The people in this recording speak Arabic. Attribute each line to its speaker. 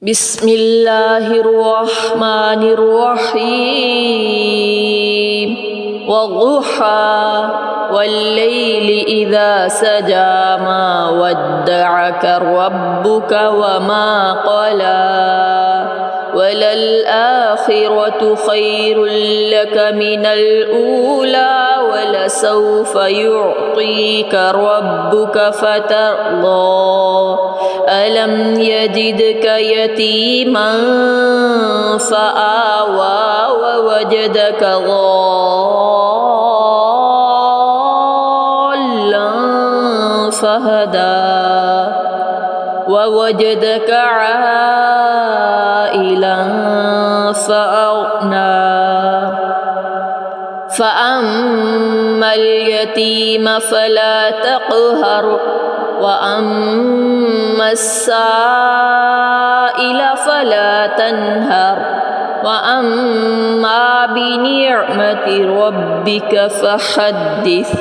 Speaker 1: بسم الله الرحمن الرحيم والضحى والليل إذا سجى ما ودعك ربك وما قلى وللآخرة خير لك من الأولى ولسوف يعطيك ربك فترضى ألم يجدك يتيما فآوى ووجدك ضالا فهدى ووجدك عائلا فأغنى فأما اليتيم فلا تقهر وأما السائل فلا تنهر وأما بنعمة ربك فحدث